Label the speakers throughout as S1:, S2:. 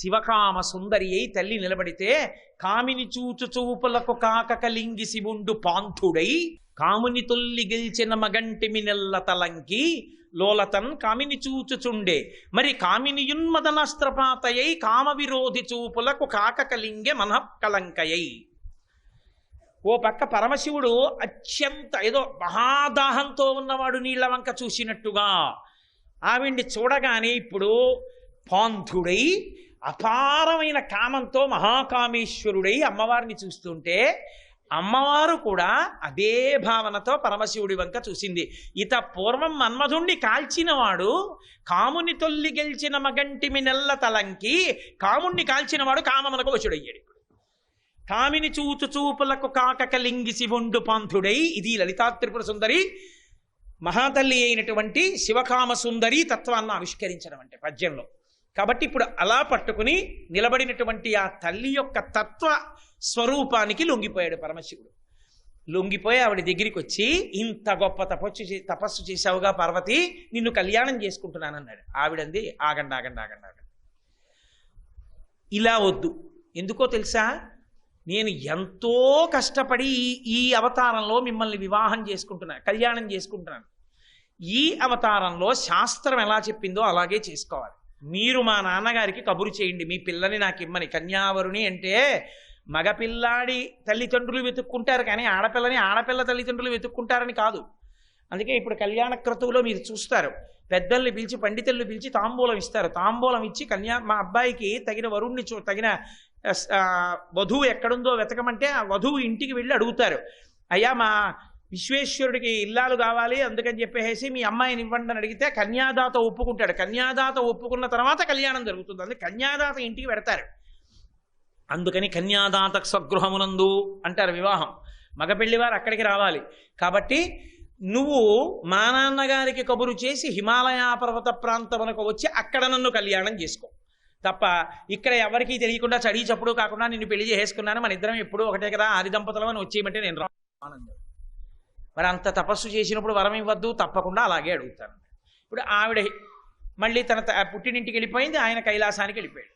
S1: శివకామ సుందరి అయి తల్లి నిలబడితే కామిని చూచు చూపులకు కాక కలింగి శివుండు పాంథుడై కాముని తొల్లి గెలిచిన మగంటిమి నెల్ల తలంకి లోలతన్ కామిని చూచుచుండే మరి కామినియున్మదనస్త్రపాతయై కామ విరోధి చూపులకు కాక కలింగే మనఃకలంకయై. ఓ పక్క పరమశివుడు అత్యంత ఏదో మహాదాహంతో ఉన్నవాడు నీళ్ల వంక చూసినట్టుగా ఆవిడ్ని చూడగానే ఇప్పుడు పాంథుడై అపారమైన కామంతో మహాకామేశ్వరుడై అమ్మవారిని చూస్తుంటే అమ్మవారు కూడా అదే భావనతో పరమశివుడి వంక చూసింది. ఇత పూర్వం మన్మధుణ్ణి కాల్చినవాడు కాముని తొల్లి గెలిచిన మగంటిమి నెల్ల తలంకి కాముణ్ణి కాల్చినవాడు కామమునకు వశుడయ్యాడు. కామిని చూచు చూపులకు కాక కలింగి శివుండు పాంథుడై. ఇది లలితా త్రిపుర సుందరి మహాతల్లి అయినటువంటి శివకామ సుందరి తత్వాన్ని ఆవిష్కరించడం అంటే పద్యంలో. కాబట్టి ఇప్పుడు అలా పట్టుకుని నిలబడినటువంటి ఆ తల్లి యొక్క తత్వ స్వరూపానికి లొంగిపోయాడు పరమశివుడు. లొంగిపోయి ఆవిడ దగ్గరికి వచ్చి, ఇంత గొప్ప తపస్సు చేశావుగా పార్వతి, నిన్ను కళ్యాణం చేసుకుంటున్నానన్నాడు. ఆవిడంది, ఆగండి ఆగండి ఆగండి ఆగండి, ఇలా వద్దు. ఎందుకో తెలుసా, నేను ఎంతో కష్టపడి ఈ అవతారంలో మిమ్మల్ని వివాహం చేసుకుంటున్నాను, కళ్యాణం చేసుకుంటున్నాను. ఈ అవతారంలో శాస్త్రం ఎలా చెప్పిందో అలాగే చేసుకోవాలి. మీరు మా నాన్నగారికి కబురు చేయండి, మీ పిల్లని నాకు ఇమ్మని. కన్యావరుని అంటే మగపిల్లాడి తల్లిదండ్రులు వెతుక్కుంటారు, కానీ ఆడపిల్ల తల్లిదండ్రులు వెతుక్కుంటారని కాదు. అందుకే ఇప్పుడు కళ్యాణ క్రతువులో మీరు చూస్తారు, పెద్దల్ని పిలిచి పండితుల్ని పిలిచి తాంబూలం ఇస్తారు. తాంబూలం ఇచ్చి మా అబ్బాయికి తగిన వరుణ్ణి తగిన వధువు ఎక్కడుందో వెతకమంటే ఆ వధువు ఇంటికి వెళ్ళి అడుగుతారు, అయ్యా మా విశ్వేశ్వరుడికి ఇల్లాలు కావాలి, అందుకని చెప్పేసి మీ అమ్మాయిని ఇవ్వండి అని అడిగితే కన్యాదాత ఒప్పుకుంటాడు. కన్యాదాత ఒప్పుకున్న తర్వాత కళ్యాణం జరుగుతుంది. అందుకే కన్యాదాత ఇంటికి పెడతారు. అందుకని కన్యాదాత స్వగృహమునందు అంటారు వివాహం. మగపెళ్లివారు అక్కడికి రావాలి. కాబట్టి నువ్వు మా నాన్నగారికి కబురు చేసి హిమాలయ పర్వత ప్రాంతమునకు వచ్చి అక్కడ నన్ను కళ్యాణం చేసుకో తప్ప ఇక్కడ ఎవరికీ తెలియకుండా చడి చప్పుడు కాకుండా నిన్ను పెళ్లి చేసుకున్నాను, మన ఇద్దరం ఎప్పుడు ఒకటే కదా, ఆది దంపతులం అని వచ్చేయమంటే నేను రాను. మరి అంత తపస్సు చేసినప్పుడు వరం ఇవ్వద్దు, తప్పకుండా అలాగే అడుగుతాను. ఇప్పుడు ఆవిడ మళ్ళీ తన పుట్టినింటికి వెళ్ళిపోయింది, ఆయన కైలాసానికి వెళ్ళిపోయాడు.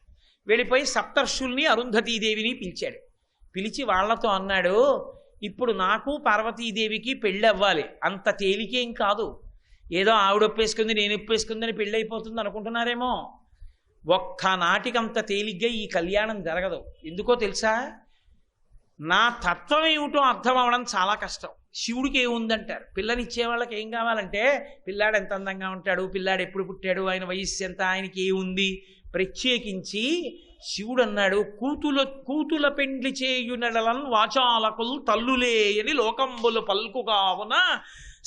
S1: వెళ్ళిపోయి సప్తర్షుల్ని అరుంధతీదేవిని పిలిచాడు. పిలిచి వాళ్లతో అన్నాడు, ఇప్పుడు నాకు పార్వతీదేవికి పెళ్ళి అవ్వాలి, అంత తేలికేం కాదు. ఏదో ఆవిడ ఒప్పేసుకుంది నేను ఒప్పేసుకుందని పెళ్ళి అయిపోతుంది అనుకుంటున్నారేమో. ఒక్కనాటికి అంత తేలిగ్గా ఈ కళ్యాణం జరగదు. ఎందుకో తెలుసా, నా తత్వం ఏమిటో అర్థం అవడం చాలా కష్టం. శివుడికి ఏముందంటారు, పిల్లనిచ్చే వాళ్ళకి ఏం కావాలంటే పిల్లాడు ఎంత అందంగా ఉంటాడు, పిల్లాడు ఎప్పుడు పుట్టాడు, ఆయన వయస్సు ఎంత, ఆయనకి ఏముంది. ప్రత్యేకించి శివుడు అన్నాడు, కూతుల పెండ్లి చేయునడలన్ వాచాలకులు తల్లులే అని లోకంబులు పల్కుగావున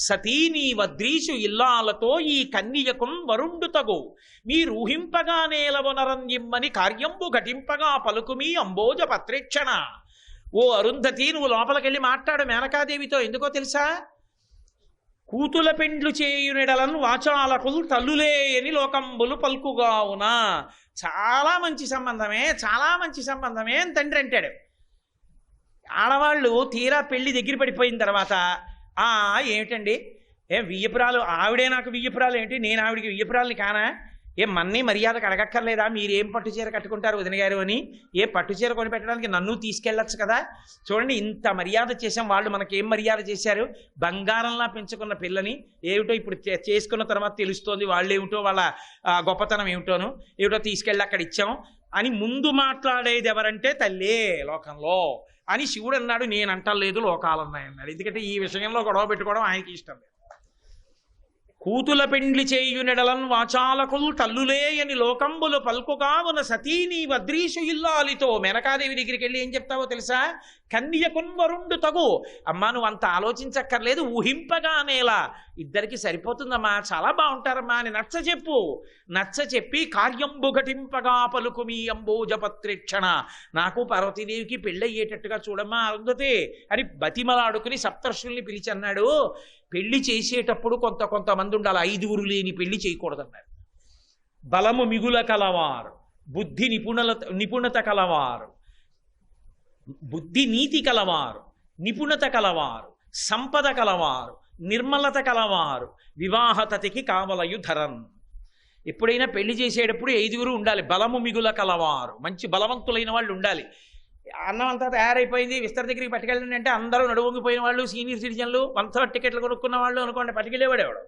S1: సతీని వద్రీషు ఇల్లాలతో ఈ కన్యకున్ వరుండు తగు మీరు ఊహింపగా నేలవనరంజిమ్మని కార్యంబు ఘటింపగా పలుకుమీ అంబోజ పత్రేక్షణ. ఓ అరుంధతి, నువ్వు లోపలికెళ్ళి మాట్లాడు మేనకాదేవితో. ఎందుకో తెలుసా, కూతుల పెండ్లు చేయునెడలను వాచాలకులు తల్లులే అని లోకంబులు పలుకుగావునా. చాలా మంచి సంబంధమే, చాలా మంచి సంబంధమే అని తండ్రి అంటాడు. ఆడవాళ్ళు తీరా పెళ్లి దగ్గర పడిపోయిన తర్వాత ఏమిటండి, వియ్యపురాలు ఆవిడే నాకు వియ్యపురాలు ఏంటి, నేను ఆవిడికి వియ్యపురాలని కానా, మన్నీ మర్యాదకు అడగక్కర్లేదా, మీరేం పట్టుచీర కట్టుకుంటారు వదిన గారు అని, పట్టుచీర కొని పెట్టడానికి నన్ను తీసుకెళ్ళచ్చు కదా. చూడండి ఇంత మర్యాద చేసాం, వాళ్ళు మనకేం మర్యాద చేశారు, బంగారంలా పెంచుకున్న పిల్లని ఏమిటో ఇప్పుడు చేసుకున్న తర్వాత తెలుస్తోంది వాళ్ళేమిటో, వాళ్ళ గొప్పతనం ఏమిటో తీసుకెళ్ళి అక్కడ ఇచ్చాం అని ముందు మాట్లాడేది ఎవరంటే తల్లే లోకంలో అని శివుడు అన్నాడు. నేను అంటలేదు, లోకాలున్నాయన్నాడు. ఎందుకంటే ఈ విషయంలో గొడవ పెట్టుకోవడం ఆయనకి ఇష్టం లేదు. కూతుల పెండ్లి చేయునెడలన్ వాచాలకులు తల్లులే అని లోకంబులు పల్కుగావున సతీని వద్రీషు ఇల్లాలితో. మేనకాదేవి దగ్గరికి వెళ్ళి ఏం చెప్తావో తెలుసా, కన్యకున్ వరుండు తగు. అమ్మా నువ్వు అంత ఆలోచించక్కర్లేదు, ఊహింపగానేలా ఇద్దరికి సరిపోతుందమ్మా, చాలా బాగుంటారమ్మా అని నచ్చచెప్పి కార్యంబు ఘటింపగా పలుకుమీ అంబోజ పత్రేక్షణ. నాకు పార్వతీదేవికి పెళ్ళయ్యేటట్టుగా చూడమ్మా అరుంధతే అని బతిమలాడుకుని సప్తర్షుల్ని పిలిచి అన్నాడు, పెళ్లి చేసేటప్పుడు కొంతమంది ఉండాలి, 5 లేని పెళ్లి చేయకూడదన్నారు. బలము మిగుల కలవారు, బుద్ధి నిపుణత కలవారు, బుద్ధి నీతి కలవారు, నిపుణత కలవారు, సంపద కలవారు, నిర్మలత కలవారు వివాహతతికి కావలయు ధరన్. ఎప్పుడైనా పెళ్లి చేసేటప్పుడు 5గురు ఉండాలి, బలము మిగుల కలవారు, మంచి బలవంతులైన వాళ్ళు ఉండాలి. అన్నం అంతా తయారైపోయింది, విస్తర దగ్గరికి పట్టుకెళ్ళండి అంటే అందరూ నడువొంగిపోయిన వాళ్ళు, సీనియర్ సిటిజన్లు, 1/3 టికెట్లు కొనుక్కున్న వాళ్ళు అనుకోండి, పట్టుకెళ్ళేవాడేవాడు.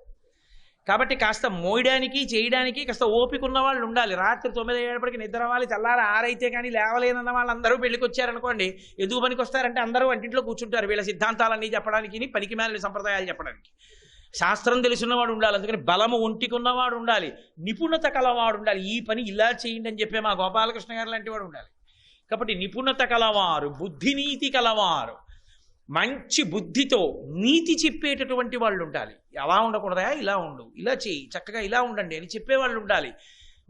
S1: కాబట్టి కాస్త మోయడానికి చేయడానికి కాస్త ఓపిక ఉన్న వాళ్ళు ఉండాలి. రాత్రి 9 అయ్యేటప్పటికి నిద్ర అవ్వాలి, తెల్లారి 6 అయితే కానీ లేవలేనన్న వాళ్ళందరూ పెళ్లికి వచ్చారనుకోండి, ఎందుకు పనికి వస్తారంటే అందరూ వంటింట్లో కూర్చుంటారు వీళ్ళ సిద్ధాంతాలన్నీ చెప్పడానికి, పనికి మేలని సంప్రదాయాలు చెప్పడానికి. శాస్త్రం తెలుసున్నవాడు ఉండాలి, అందుకని బలము ఒంటికి ఉన్నవాడు ఉండాలి, నిపుణత కలవాడు ఉండాలి. ఈ పని ఇలా చేయండి అని చెప్పే మా గోపాలకృష్ణ గారు లాంటి వాడు ఉండాలి. కాబట్టి నిపుణత కలవారు, బుద్ధినీతి కలవారు, మంచి బుద్ధితో నీతి చెప్పేటటువంటి వాళ్ళు ఉండాలి. అలా ఉండకూడదా, ఇలా ఉండు, ఇలా చేయి, చక్కగా ఇలా ఉండండి అని చెప్పేవాళ్ళు ఉండాలి.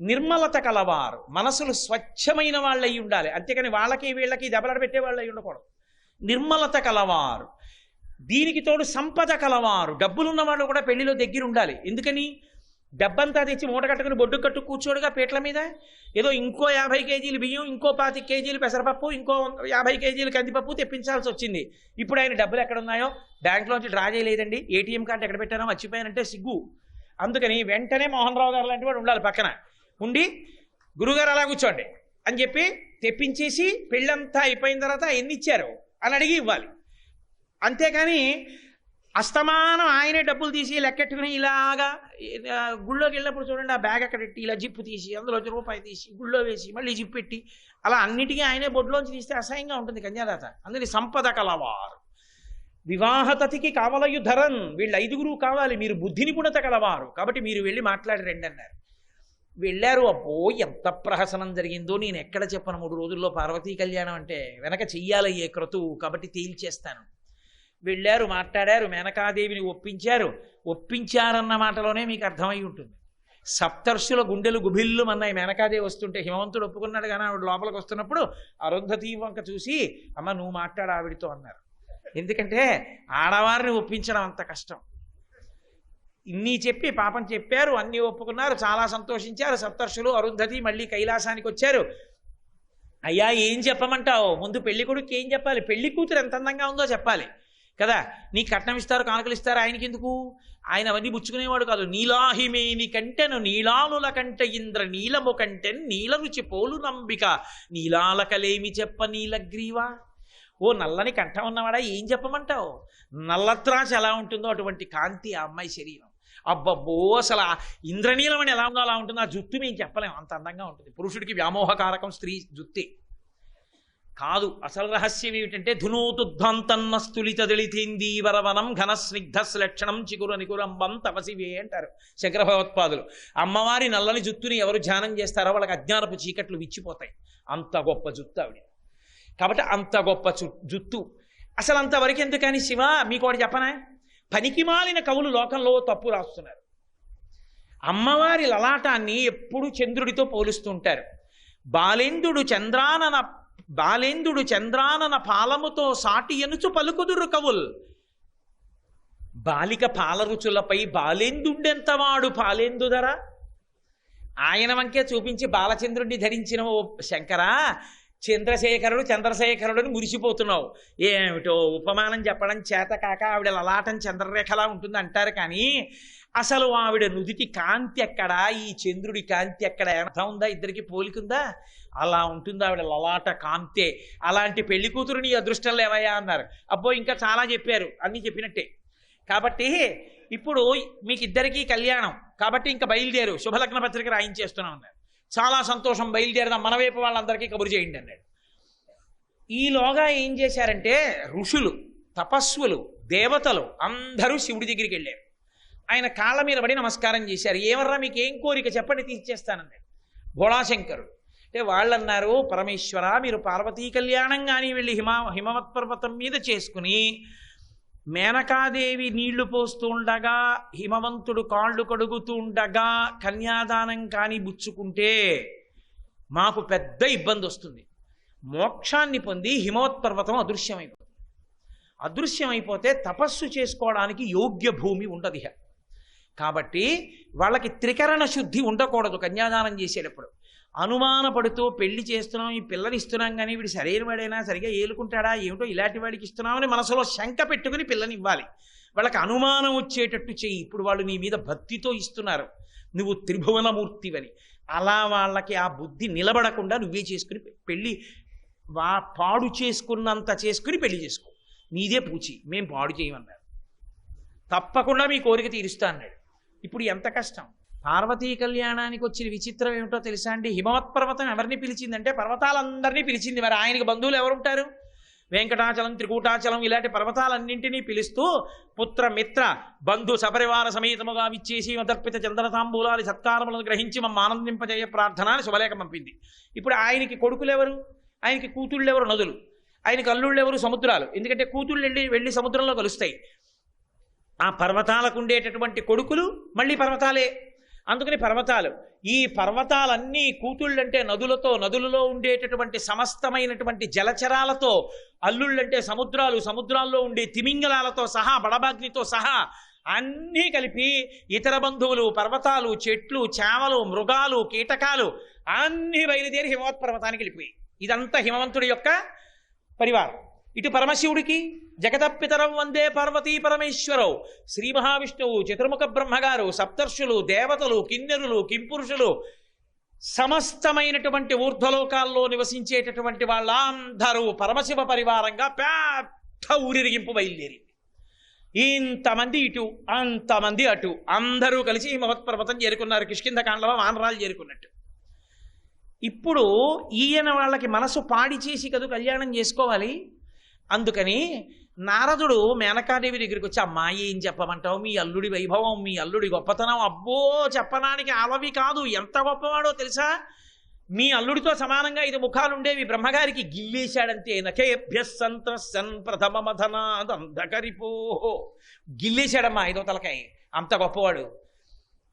S1: నిర్మలత కలవారు, మనసులు స్వచ్ఛమైన వాళ్ళు అయి ఉండాలి, అంతేకాని వాళ్ళకి వీళ్ళకి దెబ్బలాడ పెట్టేవాళ్ళు అయి ఉండకూడదు. నిర్మలత కలవారు, దీనికి తోడు సంపద కలవారు, డబ్బులున్న వాళ్ళు కూడా పెళ్లిలో దగ్గర ఉండాలి. ఎందుకని డబ్బంతా తెచ్చి మూట కట్టుకుని బొడ్డు కట్టు కూర్చోడుగా పీటల మీద, ఏదో ఇంకో 50 కేజీలు బియ్యం, ఇంకో 25 కేజీలు పెసరపప్పు, ఇంకో 50 కేజీలు కందిపప్పు తెప్పించాల్సి వచ్చింది. ఇప్పుడు ఆయన డబ్బులు ఎక్కడ ఉన్నాయో బ్యాంకులోంచి డ్రా చేయలేదండి, ఏటీఎం కార్డు ఎక్కడ పెట్టానో మర్చిపోయానంటే సిగ్గు. అందుకని వెంటనే మోహన్ రావు గారు లాంటి వాడు ఉండాలి పక్కన ఉండి, గురుగారు అలా కూర్చోండి అని చెప్పి తెప్పించేసి పెళ్ళంతా అయిపోయిన తర్వాత ఎన్ని ఇచ్చారు అని అడిగి ఇవ్వాలి. అంతేకాని అస్తమానం ఆయనే డబ్బులు తీసి లెక్కెట్టుకుని ఇలాగా గుళ్ళోకి వెళ్ళినప్పుడు చూడండి, ఆ బ్యాగ్ అక్కడ పెట్టి ఇలా జిప్పు తీసి అందులో రూపాయి తీసి గుళ్ళో వేసి మళ్ళీ జిప్పు పెట్టి అలా అన్నిటికీ ఆయనే బొడ్లోంచి తీస్తే అసహ్యంగా ఉంటుంది కన్యాదాత. అందుకని సంపద కలవారు, వివాహతతికి కావలయు ధరన్, వీళ్ళు 5గురు కావాలి, మీరు బుద్ధి నిపుణత కలవారు, కాబట్టి మీరు వెళ్ళి మాట్లాడి రండి అన్నారు. వెళ్ళారు. అబ్బో ఎంత ప్రహసనం జరిగిందో నేను ఎక్కడ చెప్పను. 3 రోజుల్లో పార్వతీ కళ్యాణం అంటే వెనక చెయ్యాలయ్యే క్రతువు, కాబట్టి తేల్చేస్తాను. వెళ్ళారు, మాట్లాడారు, మేనకాదేవిని ఒప్పించారు. ఒప్పించారన్న మాటలోనే మీకు అర్థమై ఉంటుంది. సప్తర్షుల గుండెలు గుభిల్లు అన్నాయి మేనకాదేవి వస్తుంటే. హిమవంతుడు ఒప్పుకున్నాడు కానీ ఆవిడ లోపలికి వస్తున్నప్పుడు అరుంధతి వంక చూసి, అమ్మ నువ్వు మాట్లాడు ఆవిడితో అన్నారు. ఎందుకంటే ఆడవారిని ఒప్పించడం అంత కష్టం. ఇన్ని చెప్పి పాపం చెప్పారు, అన్నీ ఒప్పుకున్నారు, చాలా సంతోషించారు సప్తర్షులు. అరుంధతి మళ్ళీ కైలాసానికి వచ్చారు. అయ్యా ఏం చెప్పమంటావు, ముందు పెళ్లి కొడుకు ఏం చెప్పాలి, పెళ్లి కూతురు ఎంత అందంగా ఉందో చెప్పాలి కదా. నీ కట్నం ఇస్తారు, కానుకలు ఇస్తారు, ఆయనకి ఎందుకు, ఆయన అవన్నీ పుచ్చుకునేవాడు కాదు. నీలాహిమేని కంటెను నీలానుల కంటే ఇంద్ర నీలము కంటె నీల రుచి పోలు నంబిక నీలాలకలేమి చెప్ప నీలగ్రీవా. ఓ నల్లని కంఠం ఉన్నవాడా ఏం చెప్పమంటావు, నల్లత్రాసి ఎలా ఉంటుందో అటువంటి కాంతి ఆ అమ్మాయి శరీరం. అబ్బబ్బో అసలు ఇంద్రనీలం అని ఎలా ఉందో అలా ఉంటుంది. ఆ జుత్తు మేము చెప్పలేము, అంత అందంగా ఉంటుంది. పురుషుడికి వ్యామోహకారకం స్త్రీ జుత్తే కాదు. అసలు రహస్యం ఏమిటంటే ధునోతుధ్వంతన్నస్తులిత దళితేందీవరవనం ఘన స్నిగ్ధ లక్షణం చిగురు నికురంబం తపసివే అంటారు శంకర భగవత్పాదులు. అమ్మవారి నల్లని జుత్తుని ఎవరు ధ్యానం చేస్తారో వాళ్ళకి అజ్ఞానపు చీకట్లు విచ్చిపోతాయి. అంత గొప్ప జుత్తు ఆవిడ. కాబట్టి అంత గొప్ప జుత్తు. అసలు అంతవరకు ఎందుకని శివ మీకు ఒకటి చెప్పనా, పనికిమాలిన కవులు లోకంలో తప్పు రాస్తున్నారు. అమ్మవారి లలాటాన్ని ఎప్పుడు చంద్రుడితో పోలుస్తుంటారు. బాలేందుడు చంద్రానన పాలముతో సాటి ఎనుచు పలుకుదురు కవుల్. బాలిక పాలరుచులపై బాలేందుండెంతవాడు పాలేందుదర. ఆయన వంకే చూపించి బాలచంద్రుడిని ధరించిన ఓ శంకరా, చంద్రశేఖరుడు మురిసిపోతున్నావు. ఏమిటో ఉపమానం చెప్పడం చేత కాక ఆవిడ లలాటం చంద్రరేఖలా ఉంటుంది అంటారు, కానీ అసలు ఆవిడ నుదిటి కాంతి ఎక్కడా, ఈ చంద్రుడి కాంతి ఎక్కడ, అర్థం ఉందా, ఇద్దరికి పోలికుందా? అలా ఉంటుంది ఆవిడ లలాట కాంతే. అలాంటి పెళ్లి కూతురుని అదృష్టం లేవయ్యా అన్నారు. అబ్బో ఇంకా చాలా చెప్పారు, అన్నీ చెప్పినట్టే. కాబట్టి ఇప్పుడు మీకు ఇద్దరికీ కళ్యాణం, కాబట్టి ఇంకా బయలుదేరు, శుభలగ్న పత్రిక రాయించేస్తున్నాం అన్నారు. చాలా సంతోషం, బయలుదేరదాం, మన వైపు వాళ్ళందరికీ కబురు చేయండి అన్నాడు. ఈలోగా ఏం చేశారంటే ఋషులు, తపస్సులు, దేవతలు అందరూ శివుడి దగ్గరికి వెళ్ళారు. ఆయన కాళ్ళ మీద పడి నమస్కారం చేశారు. ఏమర్రా మీకు ఏం కోరిక చెప్పండి తీర్చేస్తానన్నాడు. భోళాశంకరుడు అంటే వాళ్ళు అన్నారు, పరమేశ్వర మీరు పార్వతీ కళ్యాణం కానీ వెళ్ళి హిమవత్ పర్వతం మీద చేసుకుని మేనకాదేవి నీళ్లు పోస్తూ ఉండగా హిమవంతుడు కాళ్ళు కడుగుతూ ఉండగా కన్యాదానం కాని బుచ్చుకుంటే మాకు పెద్ద ఇబ్బంది వస్తుంది. మోక్షాన్ని పొంది హిమవత్ పర్వతం అదృశ్యమైపోతుంది. అదృశ్యమైపోతే తపస్సు చేసుకోవడానికి యోగ్య భూమి ఉండదు. కాబట్టి వాళ్ళకి త్రికరణ శుద్ధి ఉండకూడదు. కన్యాదానం చేసేటప్పుడు అనుమానపడుతూ పెళ్లి చేస్తున్నాం, ఈ పిల్లని ఇస్తున్నాం కానీ వీడు సరైన వాడైనా, సరిగా ఏలుకుంటాడా ఏమిటో, ఇలాంటి వాడికి ఇస్తున్నామని మనసులో శంక పెట్టుకుని పిల్లని ఇవ్వాలి. వాళ్ళకి అనుమానం వచ్చేటట్టు చెయ్యి. ఇప్పుడు వాళ్ళు నీ మీద భక్తితో ఇస్తున్నారు, నువ్వు త్రిభువనమూర్తివని. అలా వాళ్ళకి ఆ బుద్ధి నిలబడకుండా నువ్వే చేసుకుని పెళ్ళి పాడు చేసుకున్నంత చేసుకుని పెళ్లి చేసుకో. నీదే పూచి, మేం పాడు చేయమన్నారు. తప్పకుండా మీ కోరిక తీరుస్తా అన్నాడు. ఇప్పుడు ఎంత కష్టం. పార్వతీ కళ్యాణానికి వచ్చిన విచిత్రం ఏమిటో తెలుసా అండి? హిమవత్ పర్వతం ఎవరిని పిలిచిందంటే పర్వతాలందరినీ పిలిచింది. మరి ఆయనకి బంధువులు ఎవరుంటారు? వెంకటాచలం, త్రికూటాచలం ఇలాంటి పర్వతాలన్నింటినీ పిలుస్తూ పుత్ర మిత్ర బంధు సపరివార సమేతముగా విచ్చేసి మదర్పిత చందన తాంబూలాలు సత్కారములను గ్రహించి మమ్మ ఆనందింపజేయ ప్రార్థన అని శుభలేఖ పంపింది. ఇప్పుడు ఆయనకి కొడుకులు ఎవరు? ఆయనకి కూతుళ్ళు ఎవరు? నదులు. ఆయనకి అల్లుళ్ళు ఎవరు? సముద్రాలు. ఎందుకంటే కూతుళ్ళు వెళ్ళి సముద్రంలో కలుస్తాయి. ఆ పర్వతాలకు ఉండేటటువంటి కొడుకులు మళ్ళీ పర్వతాలే. అందుకని పర్వతాలు. ఈ పర్వతాలన్నీ కూతుళ్ళంటే నదులతో, నదులలో ఉండేటటువంటి సమస్తమైనటువంటి జలచరాలతో, అల్లుళ్ళంటే సముద్రాలు, సముద్రాల్లో ఉండే తిమింగలాలతో సహా, బడబాగ్నితో సహా అన్నీ కలిపి ఇతర బంధువులు, పర్వతాలు, చెట్లు, చేమలు, మృగాలు, కీటకాలు అన్నీ బయలుదేరి హిమవత్ పర్వతానికి వెళ్ళిపోయి. ఇదంతా హిమవంతుడి యొక్క పరివారం. ఇటు పరమశివుడికి జగదప్పితరం వందే పార్వతీ పరమేశ్వరవు, శ్రీ మహావిష్ణువు, చతుర్ముఖ బ్రహ్మగారు, సప్తర్షులు, దేవతలు, కిన్నెరులు, కింపురుషులు, సమస్తమైనటువంటి ఊర్ధ్వలోకాల్లో నివసించేటటువంటి వాళ్ళందరూ పరమశివ పరివారంగా పెద్ద ఊరిరిగింపు బయలుదేరింది. ఇంతమంది ఇటు, అంతమంది అటు, అందరూ కలిసి హిమవత్పర్వతం చేరుకున్నారు. కిష్కింధకాండలో వానరాలు చేరుకున్నట్టు. ఇప్పుడు ఈయన వాళ్ళకి మనసు పాడి చేసి కదూ కళ్యాణం చేసుకోవాలి. అందుకని నారదుడు మేనకాదేవి దగ్గరికి వచ్చి, అమ్మాయి ఏం చెప్పమంటావు? మీ అల్లుడి వైభవం, మీ అల్లుడి గొప్పతనం అబ్బో చెప్పడానికి అలవి కాదు. ఎంత గొప్పవాడో తెలుసా? మీ అల్లుడితో సమానంగా 5 ముఖాలు ఉండేవి. బ్రహ్మగారికి గిల్లేశాడంతే. నకేభ్యసంతసన్ ప్రథమ మధనాదంధకరిపో, గిల్లేశాడమ్మా 5వ తలకాయ. అంత గొప్పవాడు.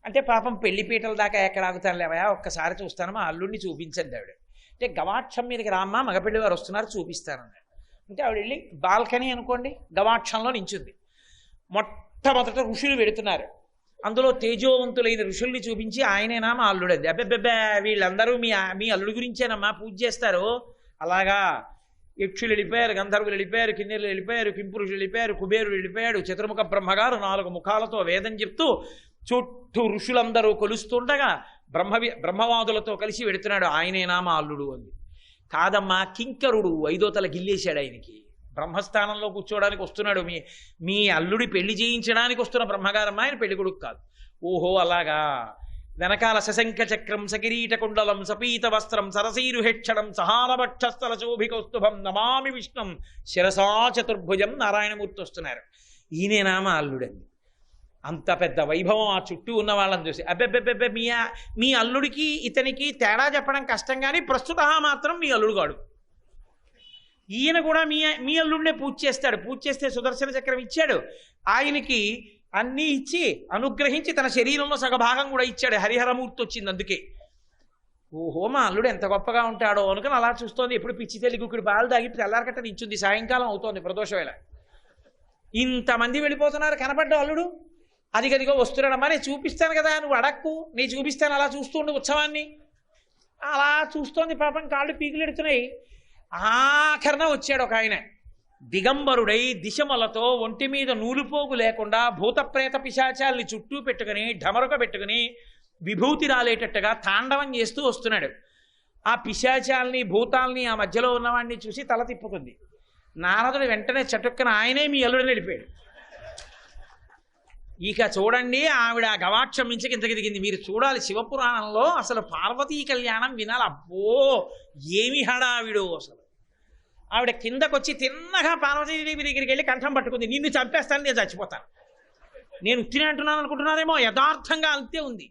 S1: అంటే పాపం పెళ్లిపీటల దాకా ఎక్కడ ఆగుతాను లేవయా, ఒక్కసారి చూస్తాను, మా అల్లుడిని చూపించండి ఆవిడ. అంటే గవాక్షం మీదకి రామ్మ, మగపెళ్లి వారు వస్తున్నారు చూపిస్తానన్నాడు. అంటే ఆవిడ వెళ్ళి బాల్కనీ అనుకోండి, గవాక్షంలో నించుంది. మొట్టమొదట ఋషులు వెడుతున్నారు. అందులో తేజోవంతులైన ఋషుల్ని చూపించి, ఆయనేనా మా అల్లుడు అంది. అబ్బెబ్బెబ్బే, వీళ్ళందరూ మీ అల్లుడి గురించేనమ్మా పూజ చేస్తారు. అలాగా యక్షులు వెళ్ళిపోయారు, గంధర్వులు వెళ్ళిపోయారు, కిన్నెరులు వెళ్ళిపోయారు, కింపురుషులు వెళ్ళిపోయారు, కుబేరుడు వెళ్ళిపోయాడు. చతుర్ముఖ బ్రహ్మగారు 4 ముఖాలతో వేదం చెప్తూ చుట్టూ ఋషులందరూ కొలుస్తుండగా బ్రహ్మవాదులతో కలిసి వెడుతున్నాడు. ఆయనేనా మా అల్లుడు అంది. కాదమ్మా, కింకరుడు 5వ తల గిల్లేశాడు ఆయనకి. బ్రహ్మస్థానంలో కూర్చోవడానికి వస్తున్నాడు, మీ అల్లుడి పెళ్లి చేయించడానికి వస్తున్న బ్రహ్మగారమ్మ, ఆయన పెళ్లి కొడుకు కాదు. ఓహో అలాగా. వెనకాల సశంఖ చక్రం, సకిరీట కుండలం, సపీత వస్త్రం, సరసీరుహెక్షణం, సహారభక్షస్థల శోభికౌస్తుభం, నమామి విష్ణం శిరసా చతుర్భుజం, నారాయణమూర్తి వస్తున్నారు. ఈయనేనా మా అల్లుడంది. అంత పెద్ద వైభవం ఆ చుట్టూ ఉన్న వాళ్ళని చూసి, అబ్బెబ్బెబ్బెబ్బే, మీ అల్లుడికి ఇతనికి తేడా చెప్పడం కష్టం, కానీ ప్రస్తుత మాత్రం మీ అల్లుడు కాడు. ఈయన కూడా మీ అల్లుడినే పూజ చేస్తాడు. పూజ చేస్తే సుదర్శన చక్రం ఇచ్చాడు. ఆయనకి అన్నీ ఇచ్చి అనుగ్రహించి తన శరీరంలో సగభాగం కూడా ఇచ్చాడు. హరిహరమూర్తి వచ్చింది అందుకే. ఓహో, మా అల్లుడు ఎంత గొప్పగా ఉంటాడో అనుకుని అలా చూస్తోంది. ఎప్పుడు పిచ్చి తల్లి గుక్కుడు పాలు తాగి తెల్లారకట్ట నించుంది. సాయంకాలం అవుతోంది, ప్రదోష వేళ. ఇంతమంది వెళ్ళిపోతున్నారు, కనపడ్డ అల్లుడు అదిగదిగో వస్తున్నాడమ్మా, నేను చూపిస్తాను కదా, నువ్వు అడక్కు, నేను చూపిస్తాను, అలా చూస్తుండు ఉత్సవాన్ని. అలా చూస్తోంది. పాపం కాళ్ళు పీకులు ఎడుతున్నాయి. ఆఖరణ వచ్చాడు ఒక ఆయన, దిగంబరుడై దిశమలతో, ఒంటి మీద నూలుపోగు లేకుండా, భూతప్రేత పిశాచాల్ని చుట్టూ పెట్టుకుని, ఢమరుక పెట్టుకుని, విభూతి రాలేటట్టుగా తాండవం చేస్తూ వస్తున్నాడు. ఆ పిశాచాల్ని, భూతాల్ని, ఆ మధ్యలో ఉన్నవాడిని చూసి తల తిప్పుకుంది. నారదుడు వెంటనే చటుక్కన, ఆయనే మీ అల్లుడని వెళ్ళిపోయాడు. ఇక చూడండి, ఆవిడ గవాక్షం మించకి ఇంతకి దిగింది. మీరు చూడాలి, శివపురాణంలో అసలు పార్వతీ కళ్యాణం వినాలి. అబ్బో ఏమి హడావిడో అసలు. ఆవిడ కిందకొచ్చి తిన్నగా పార్వతీదేవి దగ్గరికి వెళ్ళి కంఠం పట్టుకుంది. నిన్ను చంపేస్తాను, నేను చచ్చిపోతాను. నేను ఉత్తినే అంటున్నాను అనుకుంటున్నారేమో, యథార్థంగా అంతే ఉంది.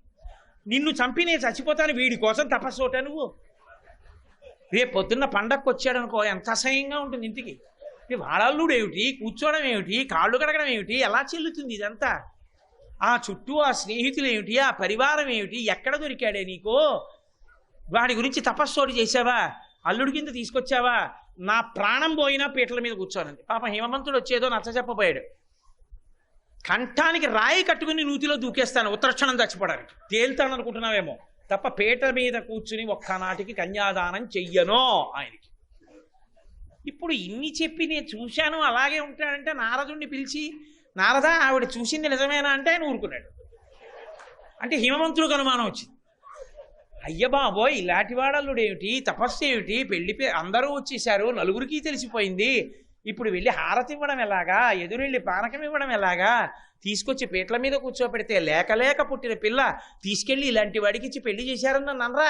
S1: నిన్ను చంపి నేను చచ్చిపోతాను, వీడి కోసం తపస్సు ఒకట. నువ్వు రేపు పొద్దున్న పండగకు వచ్చాడనుకో, ఎంత అసహ్యంగా ఉంటుంది ఇంటికి. వాడల్లుడు ఏమిటి, కూర్చోవడం ఏమిటి, కాళ్ళు కడగడం ఏమిటి, ఎలా చెల్లుతుంది ఇదంతా? ఆ చుట్టూ ఆ స్నేహితులు ఏమిటి, ఆ పరివారం ఏమిటి, ఎక్కడ దొరికాడే నీకో? వాడి గురించి తపస్సోడి చేసావా, అల్లుడి కింద తీసుకొచ్చావా? నా ప్రాణం పోయినా పీటల మీద కూర్చోనండి. పాపం హిమవంతుడు వచ్చేదో నచ్చ చెప్పబోయాడు. కంఠానికి రాయి కట్టుకుని నూతిలో దూకేస్తాను, ఉత్తరక్షణం చచ్చిపోవడానికి. తేల్తాను అనుకుంటున్నావేమో తప్ప పీట మీద కూర్చుని ఒక్కనాటికి కన్యాదానం చెయ్యనో ఆయనకి. ఇప్పుడు ఇన్ని చెప్పి నేను చూశాను అలాగే ఉంటాడంటే నారదుడిని పిలిచి నారద ఆవిడ చూసింది నిజమేనా అంటే ఆయన ఊరుకున్నాడు. అంటే హిమవంతుడికి అనుమానం వచ్చింది. అయ్య బాబోయ్, ఇలాంటి వాడల్లుడు ఏమిటి, తపస్సు ఏమిటి, పెళ్లి అందరూ వచ్చేసారు, నలుగురికి తెలిసిపోయింది, ఇప్పుడు వెళ్ళి హారతి ఇవ్వడం ఎలాగా, ఎదురెళ్ళి పానకం ఇవ్వడం ఎలాగా, తీసుకొచ్చి పీటల మీద కూర్చోపెడితే లేక లేక పుట్టిన పిల్ల తీసుకెళ్ళి ఇలాంటి వాడికి ఇచ్చి పెళ్లి చేశారని నన్ను అనరా.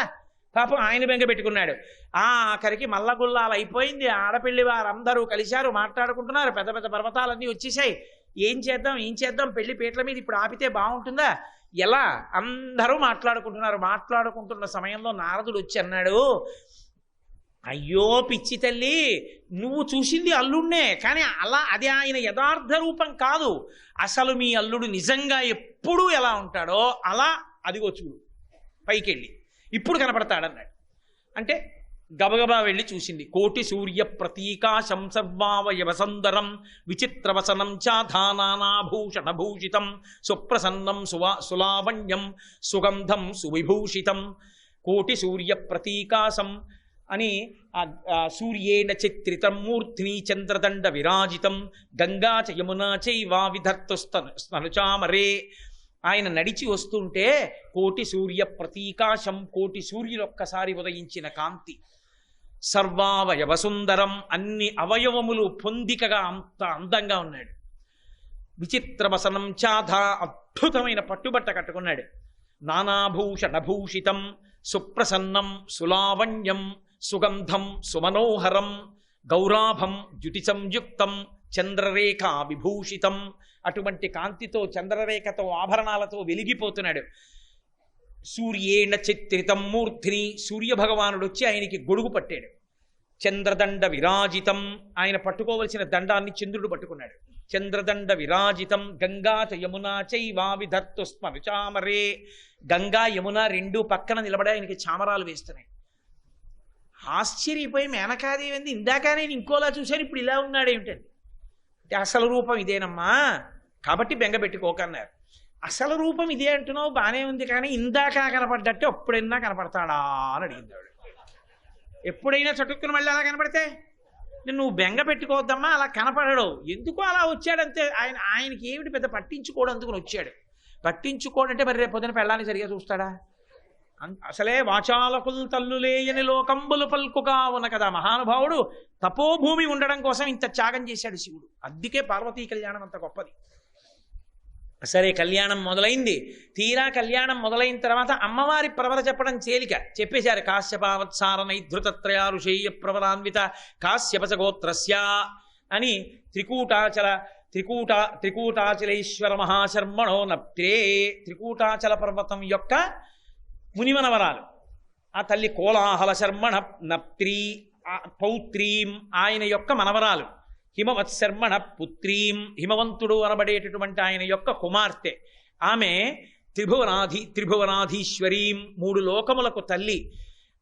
S1: పాపం ఆయన బెంగ పెట్టుకున్నాడు. ఆఖరికి మల్లగుల్లాలు అయిపోయింది. ఆడపిల్లి వారందరూ కలిశారు, మాట్లాడుకుంటున్నారు. పెద్ద పెద్ద పర్వతాలన్నీ వచ్చేసాయి. ఏం చేద్దాం, పెళ్లి పీటల మీద ఇప్పుడు ఆపితే బాగుంటుందా, ఎలా, అందరూ మాట్లాడుకుంటున్న సమయంలో నారదుడు వచ్చి అన్నాడు, అయ్యో పిచ్చి తల్లి, నువ్వు చూసింది అల్లుడినే, కానీ అది ఆయన యథార్థ రూపం కాదు. అసలు మీ అల్లుడు నిజంగా ఎప్పుడూ ఎలా ఉంటాడో అలా అదిగో చూడు పైకెళ్ళి ఇప్పుడు కనపడతాడన్నాడు. అంటే గబగబా వెళ్ళి చూసింది. కోటి సూర్య ప్రతీకాశం సర్వావయవసందరం విచిత్రవసనం చాధానాభూషణభూషితం సుప్రసన్నం సులావణ్యం సుగంధం సువిభూషితం. కోటి సూర్య ప్రతీకాశం అని సూర్యేణ చిత్రితం మూర్ధ్ని చంద్రదండ విరాజితం గంగా చ యమునా చైవా విధర్తు స్తనుచామరే. ఆయన నడిచి వస్తుంటే కోటి సూర్య ప్రతీకాశం, కోటి సూర్యులు ఒక్కసారి ఉదయించిన కాంతి, సర్వావయవ సుందరం, అన్ని అవయవములు పొందికగా అంత అందంగా ఉన్నాడు. విచిత్రవసనం చాధ, అద్భుతమైన పట్టుబట్ట కట్టుకున్నాడు. నానాభూషణభూషితం సుప్రసన్నం సులావణ్యం సుగంధం సుమనోహరం గౌరాభం ద్యుతి సంయుక్తం చంద్రరేఖా విభూషితం. అటువంటి కాంతితో చంద్రరేఖతో ఆభరణాలతో వెలిగిపోతున్నాడు. సూర్యేణ చిత్రితం మూర్ధిని, సూర్యభగవానుడు వచ్చి ఆయనకి గొడుగు పట్టాడు. చంద్రదండ విరాజితం, ఆయన పట్టుకోవలసిన దండాన్ని చంద్రుడు పట్టుకున్నాడు. చంద్రదండ విరాజితం గంగా చ యమునా చైవా విధర్తు స్మరుచామరే. గంగా యమున రెండు పక్కన నిలబడి ఆయనకి చామరాలు వేస్తున్నాయి. ఆశ్చర్యపోయి మేనకాదేవి అంది, ఇందాక నేను ఇంకోలా చూశాను, ఇప్పుడు ఇలా ఉన్నాడు ఏమిటండి అంటే, అసలు రూపం ఇదేనమ్మా, కాబట్టి బెంగ పెట్టుకోకన్నారు. అసలు రూపం ఇదే అంటున్నావు, బాగానే ఉంది, కానీ ఇందాక కనపడ్డట్టే ఎప్పుడైనా కనపడతాడా అని అడిగింది ఆవిడ. ఎప్పుడైనా చటుక్కుని మళ్ళీ అలా కనపడితే నువ్వు బెంగ పెట్టుకోవద్దమ్మా, అలా కనపడడు, ఎందుకో అలా వచ్చాడంతే. ఆయనకి ఏమిటి పెద్ద పట్టించుకోవడం, అందుకుని వచ్చాడు. పట్టించుకోడంటే మరి రేపు పొద్దున పెళ్ళాన్ని సరిగా చూస్తాడా? అసలే వాచాలకులు తల్లులేయని లోకంబులు పల్కుగా ఉన్న కదా మహానుభావుడు. తపోభూమి ఉండడం కోసం ఇంత త్యాగం చేశాడు శివుడు. అందుకే పార్వతీ కళ్యాణం అంత గొప్పది. సరే, కళ్యాణం మొదలైంది. తీరా కళ్యాణం మొదలైన తర్వాత అమ్మవారి ప్రవర చెప్పడం తేలిక. చెప్పేశారు. కాశ్యపావత్సార నైధృతత్రయా ఋషేయ ప్రవరాన్విత కాశ్యపచ గోత్రస్య అని త్రికూటాచలేశ్వర మహాశర్మణో నప్త్రే. త్రికూటాచల పర్వతం యొక్క మునిమనవరాలు ఆ తల్లి కోలాహల శర్మణ నప్త్రీ పౌత్రీం, ఆయన యొక్క మనవరాలు. హిమవత్శర్మణ పుత్రీం, హిమవంతుడు అనబడేటటువంటి ఆయన యొక్క కుమార్తె. ఆమె త్రిభువనాధీశ్వరీం, మూడు లోకములకు తల్లి.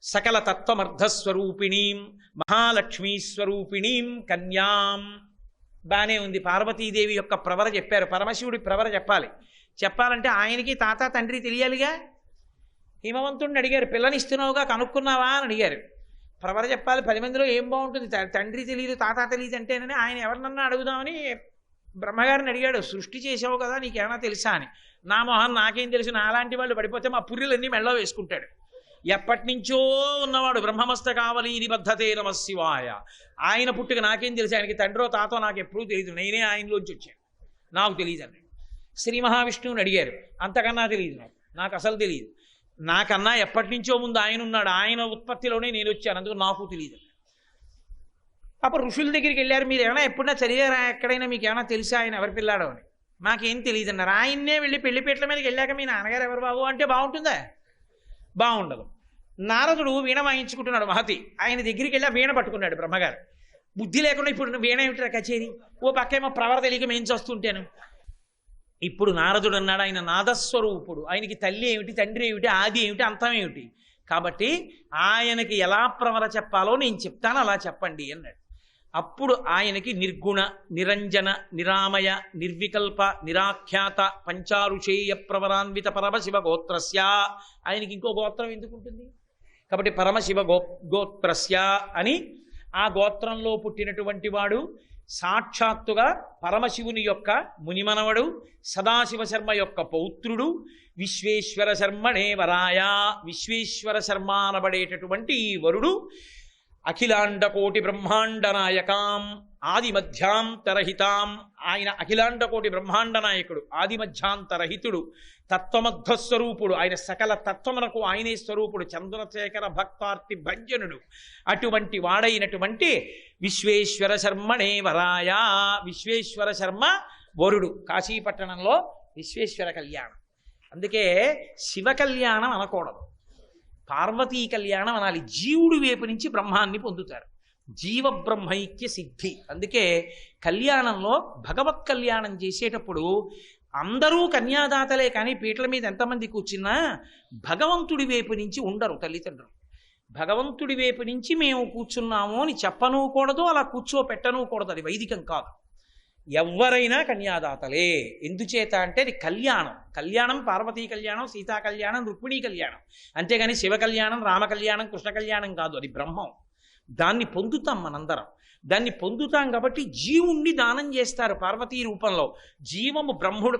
S1: సకల తత్వమర్ధస్వరూపిణీం మహాలక్ష్మీస్వరూపిణీం కన్యాం. బానే ఉంది. పార్వతీదేవి యొక్క ప్రవర చెప్పారు. పరమశివుడి ప్రవర చెప్పాలంటే ఆయనకి తాత తండ్రి తెలియాలిగా. హిమవంతుడిని అడిగారు, పిల్లనిస్తున్నావుగా కనుక్కున్నావా అని అడిగారు. ప్రవర చెప్పాలి, 10 మందిలో ఏం బాగుంటుంది, తండ్రి తెలియదు తాత తెలియదు అంటేనని ఆయన ఎవరినన్నా అడుగుదామని బ్రహ్మగారిని అడిగాడు. సృష్టి చేసావు కదా, నీకేమైనా తెలుసా అని. నా మొహం నాకేం తెలుసు, నా అలాంటి వాళ్ళు పడిపోతే మా పుర్రెలన్నీ మెళ్ళో వేసుకుంటాడు. ఎప్పటి నుంచో ఉన్నవాడు బ్రహ్మమస్త కావలి నిబద్ధతే నమశివాయ. ఆయన పుట్టుక నాకేం తెలుసు, ఆయనకి తండ్రో తాతో నాకు ఎప్పుడూ తెలియదు, నేనే ఆయనలోంచి వచ్చాను, నాకు తెలియదు అన్నాడు. శ్రీ మహావిష్ణువుని అడిగారు, అంతకన్నా తెలియదు నాకు అసలు తెలియదు, నాకన్నా ఎప్పటి నుంచో ముందు ఆయన ఉన్నాడు, ఆయన ఉత్పత్తిలోనే నేను వచ్చాను, అందుకు నాకు తెలియదు. అప్పుడు ఋషుల దగ్గరికి వెళ్ళారు, మీరు ఏమైనా ఎప్పుడైనా చదివారా, ఎక్కడైనా మీకు ఏమైనా తెలుసా ఆయన ఎవరి పిల్లాడో అని. మాకేం తెలియదు అన్నారు. ఆయన్నే వెళ్ళి పెళ్లిపీటల మీదకి వెళ్ళాక మీ నాన్నగారు ఎవరు బాబు అంటే బాగుంటుందా? బాగుండదు. నారదుడు వీణ వాయించుకుంటున్నాడు మహతి, ఆయన దగ్గరికి వెళ్ళి వీణ పట్టుకున్నాడు బ్రహ్మగారు. బుద్ధి లేకుండా ఇప్పుడు వీణ ఏమిటి కచేరీ, ఓ పక్కేమో ప్రవర తెలియక మేం చేస్తుంటాను. ఇప్పుడు నారదుడు అన్నాడు, ఆయన నాదస్వరూపుడు, ఆయనకి తల్లి ఏమిటి, తండ్రి ఏమిటి, ఆది ఏమిటి, అంతం ఏమిటి, కాబట్టి ఆయనకి ఎలా ప్రవర చెప్పాలో నేను చెప్తాను, అలా చెప్పండి అన్నాడు. అప్పుడు ఆయనకి నిర్గుణ, నిరంజన, నిరామయ, నిర్వికల్ప, నిరాఖ్యాత, పంచారుషేయ ప్రవరాన్విత పరమశివ గోత్రస్య. ఆయనకి ఇంకో గోత్రం ఎందుకుంటుంది, కాబట్టి పరమశివ గోత్రస్య అని ఆ గోత్రంలో పుట్టినటువంటి వాడు సాక్షాత్తుగా పరమశివుని యొక్క మునిమనవడు, సదాశివ శర్మ యొక్క పౌత్రుడు, విశ్వేశ్వర శర్మణే వరాయ, విశ్వేశ్వర శర్మ అనబడేటటువంటి ఈ వరుడు అఖిలాండకోటి బ్రహ్మాండ నాయకాం ఆది మధ్యాంతరహితాం, ఆయన అఖిలాండకోటి బ్రహ్మాండ నాయకుడు, ఆది మధ్యాంతరహితుడు, తత్వమధ్వస్వరూపుడు, ఆయన సకల తత్వమునకు ఆయనే స్వరూపుడు, చంద్రశేఖర భక్తార్తి భంజనుడు, అటువంటి వాడైనటువంటి విశ్వేశ్వర శర్మణే వరాయ, విశ్వేశ్వర శర్మ వరుడు. కాశీపట్టణంలో విశ్వేశ్వర కళ్యాణం. అందుకే శివ కళ్యాణం అనకూడదు, పార్వతీ కళ్యాణం అనాలి. జీవుడి వైపు నుంచి బ్రహ్మాన్ని పొందుతారు, జీవ బ్రహ్మైక్య సిద్ధి. అందుకే కళ్యాణంలో భగవత్ కళ్యాణం చేసేటప్పుడు అందరూ కన్యాదాతలే, కానీ పీటల మీద ఎంతమంది కూర్చున్నా భగవంతుడి వైపు నుంచి ఉండరు తల్లిదండ్రులు. భగవంతుడి వైపు నుంచి మేము కూర్చున్నాము అని చెప్పనూకూడదు, అలా కూర్చోపెట్టనూకూడదు, అది వైదికం కాదు. ఎవరైనా కన్యాదాతలే. ఎందుచేత అంటే అది కళ్యాణం. కళ్యాణం పార్వతీ కళ్యాణం, సీతా కళ్యాణం, రుక్మిణీ కళ్యాణం. అంతేగాని శివ కళ్యాణం, రామ కళ్యాణం, కృష్ణ కళ్యాణం కాదు. అది బ్రహ్మం. దాన్ని పొందుతాం మనందరం. దాన్ని పొందుతాం కాబట్టి జీవుణ్ణి దానం చేస్తారు పార్వతీ రూపంలో. జీవము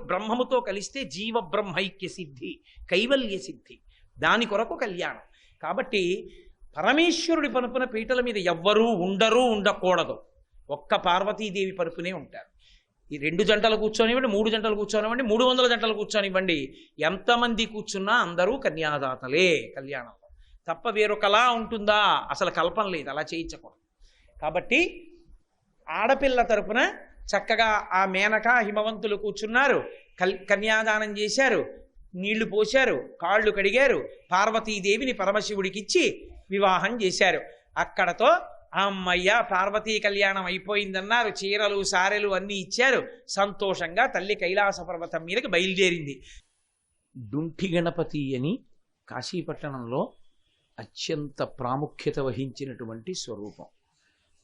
S1: బ్రహ్మముతో కలిస్తే జీవ బ్రహ్మైక్య సిద్ధి, కైవల్య సిద్ధి. దాని కొరకు కళ్యాణం. కాబట్టి పరమేశ్వరుడి పనుపున పీటల మీద ఎవ్వరూ ఉండరు, ఉండకూడదు. ఒక్క పార్వతీదేవి పరుపునే ఉంటారు. ఈ 2 జంటలు కూర్చొనివ్వండి, 3 జంటలు కూర్చొనివ్వండి, 300 జంటలు కూర్చొనివ్వండి, ఎంతమంది కూర్చున్నా అందరూ కన్యాదాతలే కళ్యాణంలో. తప్ప వేరొకలా ఉంటుందా? అసలు కల్పన లేదు, అలా చేయించకూడదు. కాబట్టి ఆడపిల్ల తరపున చక్కగా ఆ మేనక హిమవంతులు కూర్చున్నారు, కన్యాదానం చేశారు, నీళ్లు పోశారు, కాళ్ళు కడిగారు, పార్వతీదేవిని పరమశివుడికిచ్చి వివాహం చేశారు. అక్కడతో అమ్మయ్య పార్వతీ కళ్యాణం అయిపోయిందన్నారు. చీరలు సారెలు అన్నీ ఇచ్చారు. సంతోషంగా తల్లి కైలాస పర్వతం మీదకి బయలుదేరింది. డుంఠి గణపతి అని కాశీపట్టణంలో అత్యంత ప్రాముఖ్యత వహించినటువంటి స్వరూపం.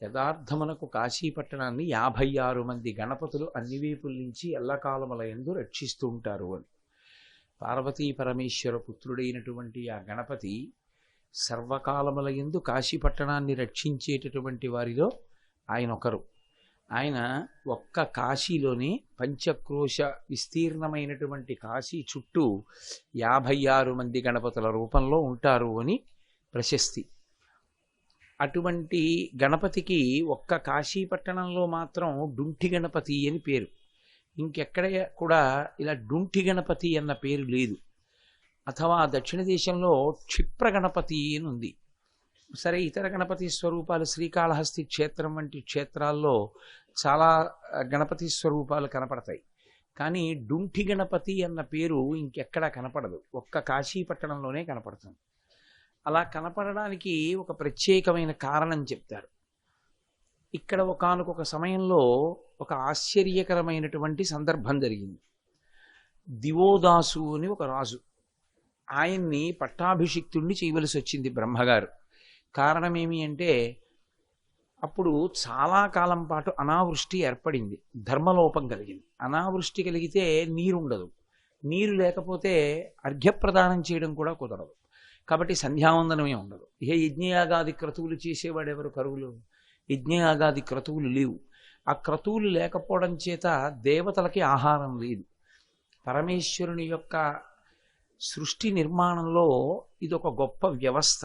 S1: యథార్థమునకు కాశీపట్టణాన్ని 56 మంది గణపతులు అన్ని వైపుల నుంచి ఎల్లకాలముల యందు రక్షిస్తూ ఉంటారు అని. పార్వతీ పరమేశ్వర పుత్రుడైనటువంటి ఆ గణపతి సర్వకాలముల యందు కాశీపట్టణాన్ని రక్షించేటటువంటి వారిలో ఆయన ఒకరు. ఆయన ఒక్క కాశీలోనే పంచక్రోశ విస్తీర్ణమైనటువంటి కాశీ చుట్టూ 56 మంది గణపతుల రూపంలో ఉంటారు అని ప్రశస్తి. అటువంటి గణపతికి ఒక్క కాశీపట్టణంలో మాత్రం డుంఠి గణపతి అని పేరు. ఇంకెక్కడ కూడా ఇలా డుంఠి గణపతి అన్న పేరు లేదు. అథవా దక్షిణ దేశంలో క్షిప్ర గణపతి అని ఉంది. సరే, ఇతర గణపతి స్వరూపాలు శ్రీకాళహస్తి క్షేత్రం వంటి క్షేత్రాల్లో చాలా గణపతి స్వరూపాలు కనపడతాయి. కానీ డుంఠి గణపతి అన్న పేరు ఇంకెక్కడా కనపడదు, ఒక్క కాశీపట్టణంలోనే కనపడుతుంది. అలా కనపడడానికి ఒక ప్రత్యేకమైన కారణం చెప్తారు. ఇక్కడ ఒకానొక సమయంలో ఒక ఆశ్చర్యకరమైనటువంటి సందర్భం జరిగింది. దివోదాసు అని ఒక రాజు, ఆయన్ని పట్టాభిషిక్తుణ్ణి చేయవలసి వచ్చింది బ్రహ్మగారు. కారణమేమి అంటే అప్పుడు చాలా కాలం పాటు అనావృష్టి ఏర్పడింది, ధర్మలోపం కలిగింది. అనావృష్టి కలిగితే నీరుండదు, నీరు లేకపోతే అర్ఘ్యప్రదానం చేయడం కూడా కుదరదు. కాబట్టి సంధ్యావందనమే ఉండదు. ఏ యజ్ఞయాగాది క్రతువులు చేసేవాడెవరు? కరువులు. యజ్ఞయాగాది క్రతువులు లేవు. ఆ క్రతువులు లేకపోవడం చేత దేవతలకి ఆహారం లేదు. పరమేశ్వరుని యొక్క సృష్టి నిర్మాణంలో ఇదొక గొప్ప వ్యవస్థ.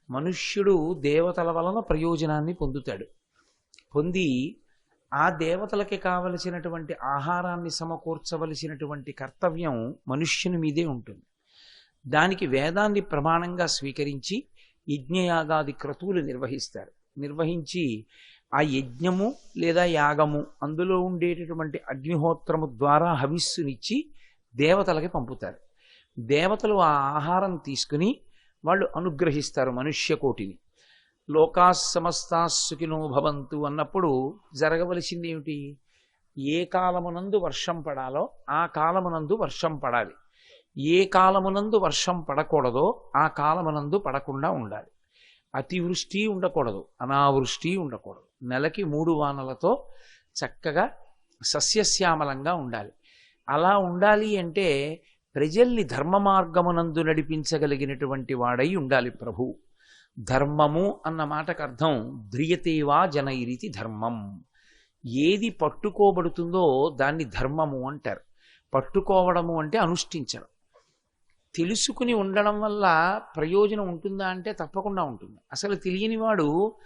S1: మనుష్యుడు దేవతల వలన ప్రయోజనాన్ని పొందుతాడు. పొంది ఆ దేవతలకి కావలసినటువంటి ఆహారాన్ని సమకూర్చవలసినటువంటి కర్తవ్యం మనుష్యుని మీదే ఉంటుంది. దానికి వేదాన్ని ప్రమాణంగా స్వీకరించి యజ్ఞయాగాది క్రతువులు నిర్వహిస్తారు. నిర్వహించి ఆ యజ్ఞము లేదా యాగము అందులో ఉండేటటువంటి అగ్నిహోత్రము ద్వారా హవిస్సునిచ్చి దేవతలకి పంపుతారు. దేవతలు ఆ ఆహారం తీసుకుని వాళ్ళు అనుగ్రహిస్తారు మనుష్యకోటిని. లోకాస్ సమస్తాస్ సుఖినో భవంతు అన్నప్పుడు జరగవలసింది ఏమిటి? ఏ కాలమునందు వర్షం పడాలో ఆ కాలమునందు వర్షం పడాలి. ఏ కాలమునందు వర్షం పడకూడదో ఆ కాలమునందు పడకుండా ఉండాలి. అతివృష్టి ఉండకూడదు, అనావృష్టి ఉండకూడదు. నెలకి 3 వానలతో చక్కగా సస్యశ్యామలంగా ఉండాలి. అలా ఉండాలి అంటే ప్రజల్ని ధర్మ మార్గమునందు నడిపించగలిగినటువంటి వాడై ఉండాలి ప్రభు. ధర్మము అన్న మాటకు అర్థం ధ్రియతేవా జనైరితి ధర్మం. ఏది పట్టుకోబడుతుందో దాన్ని ధర్మము అంటారు. పట్టుకోవడము అంటే అనుష్ఠించడం. తెలుసుకుని ఉండడం వల్ల ప్రయోజనం ఉంటుందా అంటే తప్పకుండా ఉంటుంది. అసలు తెలియనివాడు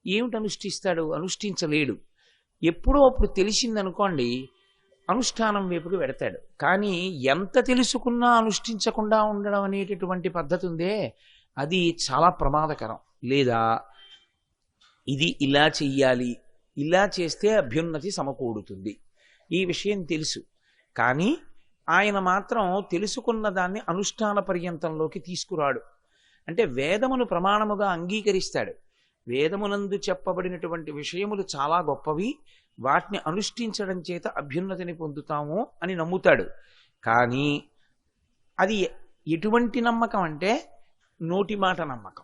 S1: ఏమిటి అనుష్ఠిస్తాడు? అనుష్ఠించలేడు. ఎప్పుడో అప్పుడు తెలిసిందనుకోండి, అనుష్ఠానం వైపుకి వెడతాడు. కానీ ఎంత తెలుసుకున్నా అనుష్ఠించకుండా ఉండడం అనేటటువంటి పద్ధతి ఉందే, అది చాలా ప్రమాదకరం. లేదా ఇది ఇలా చెయ్యాలి, ఇలా చేస్తే అభ్యున్నతి సమకూడుతుంది, ఈ విషయం తెలుసు. కానీ ఆయన మాత్రం తెలుసుకున్న దాన్ని అనుష్ఠాన పర్యంతంలోకి తీసుకురాడు. అంటే వేదమును ప్రమాణముగా అంగీకరిస్తాడు. వేదమునందు చెప్పబడినటువంటి విషయములు చాలా గొప్పవి, వాటిని అనుష్ఠించడం చేత అభ్యున్నతిని పొందుతాము అని నమ్ముతాడు. కానీ అది ఎటువంటి నమ్మకం అంటే నోటి మాట నమ్మకం.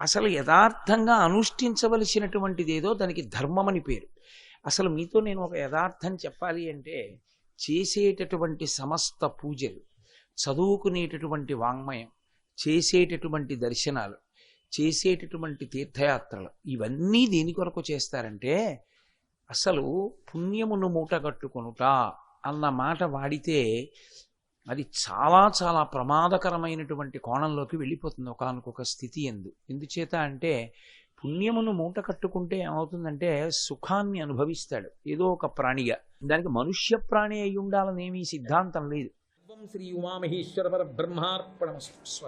S1: అసలు యథార్థంగా అనుష్ఠించవలసినటువంటిదేదో దానికి ధర్మం అని పేరు. అసలు మీతో నేను ఒక యథార్థం చెప్పాలి అంటే, చేసేటటువంటి సమస్త పూజలు, చదువుకునేటటువంటి వాంగ్మయం, చేసేటటువంటి దర్శనాలు, చేసేటటువంటి తీర్థయాత్రలు, ఇవన్నీ దేని కొరకు చేస్తారంటే, అసలు పుణ్యమును మూటగట్టుకొనుట అన్న మాట వాడితే అది చాలా చాలా ప్రమాదకరమైనటువంటి కోణంలోకి వెళ్ళిపోతుంది ఒకానొక స్థితి ఎందుచేత అంటే, పుణ్యమును మూట కట్టుకుంటే ఏమవుతుందంటే సుఖాన్ని అనుభవిస్తాడు ఏదో ఒక ప్రాణిగా. దానికి మనుష్య ప్రాణి అయి ఉండాలనేమీ సిద్ధాంతం లేదు. శ్రీ ఉమామహేశ్వర పరబ్రహ్మార్పణమస్తు.